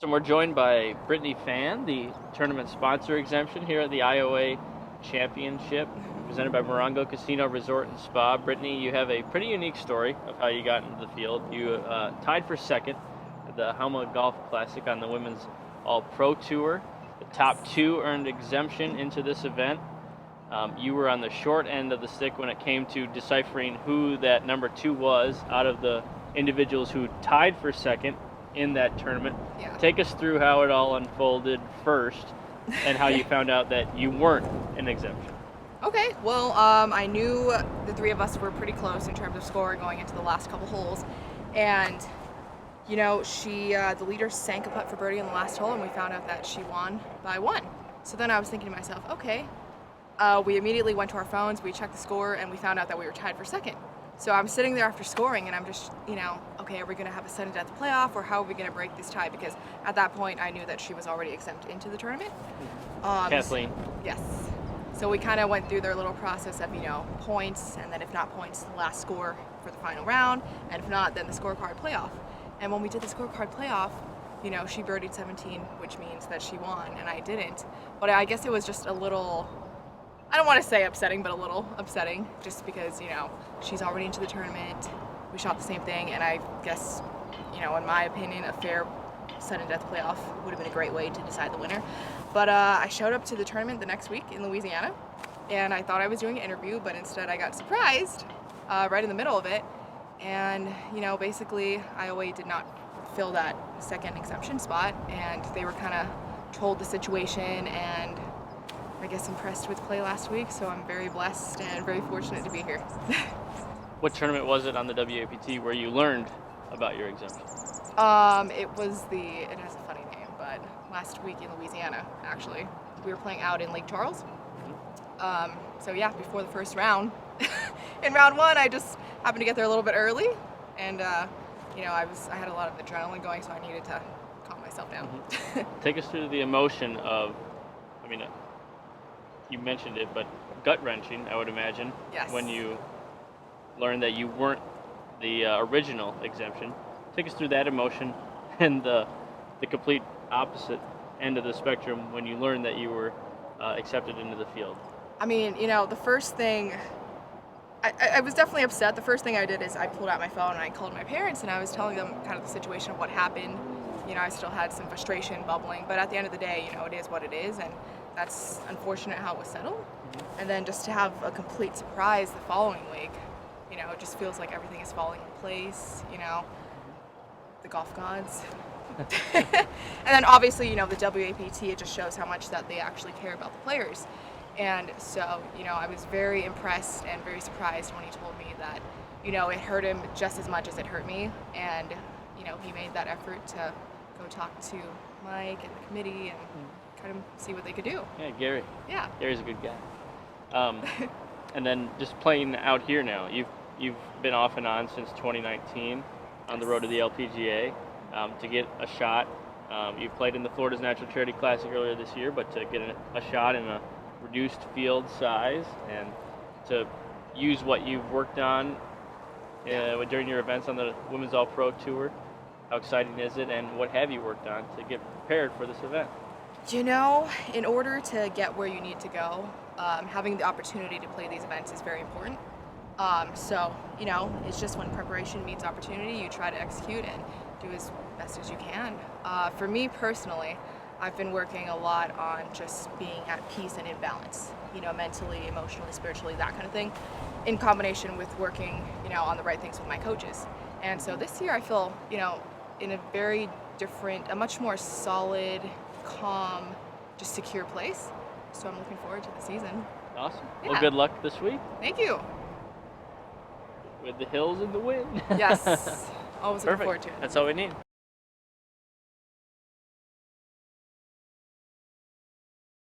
So we're joined by Brittany Fan, the tournament sponsor exemption here at the IOA Championship, presented by Morongo Casino Resort and Spa. Brittany, you have a pretty unique story of how you got into the field. You tied for second at the Helma Golf Classic on the Women's All-Pro Tour. The top two earned exemption into this event. You were on the short end of the stick when it came to deciphering who that number two was out of the individuals who tied for second in that tournament. Yeah. Take us through how it all unfolded first and how you found out that you weren't an exemption. Okay, well, I knew the three of us were pretty close in terms of score going into the last couple holes. And, you know, the leader sank a putt for birdie on the last hole, and we found out that she won by one. So then I was thinking to myself, okay. We immediately went to our phones, we checked the score, and we found out that we were tied for second. So I'm sitting there after scoring, and I'm just, okay, are we going to have a sudden death playoff, or how are we going to break this tie? Because at that point, I knew that she was already exempt into the tournament. Kathleen. Yes. So we kind of went through their little process of, points, and then if not points, the last score for the final round, and if not, then the scorecard playoff. And when we did the scorecard playoff, she birdied 17, which means that she won, and I didn't. But I guess it was just a little, I don't want to say upsetting, but a little upsetting, just because, she's already into the tournament. We shot the same thing, and I guess, in my opinion, a fair sudden death playoff would have been a great way to decide the winner. But I showed up to the tournament the next week in Louisiana, and I thought I was doing an interview, but instead I got surprised right in the middle of it. And, basically IOA did not fill that second exemption spot, and they were kind of told the situation and I guess impressed with play last week, so I'm very blessed and very fortunate to be here. What tournament was it on the WAPT where you learned about your exemption? It has a funny name, but last week in Louisiana, actually. We were playing out in Lake Charles. So yeah, before the first round. In round one, I just happened to get there a little bit early, and I had a lot of adrenaline going, so I needed to calm myself down. Take us through the emotion of, you mentioned it, but gut-wrenching, I would imagine. Yes. When you learned that you weren't the original exemption. Take us through that emotion and the complete opposite end of the spectrum when you learned that you were accepted into the field. The first thing, I was definitely upset. The first thing I did is I pulled out my phone and I called my parents, and I was telling them kind of the situation of what happened. I still had some frustration bubbling, but at the end of the day, it is what it is, and that's unfortunate how it was settled. And then just to have a complete surprise the following week, it just feels like everything is falling in place, the golf gods. And then obviously, the WAPT, it just shows how much that they actually care about the players. And so, I was very impressed and very surprised when he told me that, it hurt him just as much as it hurt me. And, he made that effort to go talk to Mike and the committee and kind of see what they could do. Yeah, Gary. Yeah. Gary's a good guy. And then just playing out here now, you've been off and on since 2019 on the road to the LPGA to get a shot. You've played in the Florida's Natural Charity Classic earlier this year, but to get a shot in a reduced field size and to use what you've worked on during your events on the Women's All-Pro Tour, how exciting is it, and what have you worked on to get prepared for this event? In order to get where you need to go, having the opportunity to play these events is very important. So, it's just when preparation meets opportunity, you try to execute and do as best as you can. For me personally, I've been working a lot on just being at peace and in balance, mentally, emotionally, spiritually, that kind of thing, in combination with working, on the right things with my coaches. And so this year I feel, in a very different, a much more solid, calm, just secure place. So I'm looking forward to the season. Awesome. Yeah. Well, good luck this week. Thank you. With the hills and the wind. Yes. Always looking forward to it. That's all we need.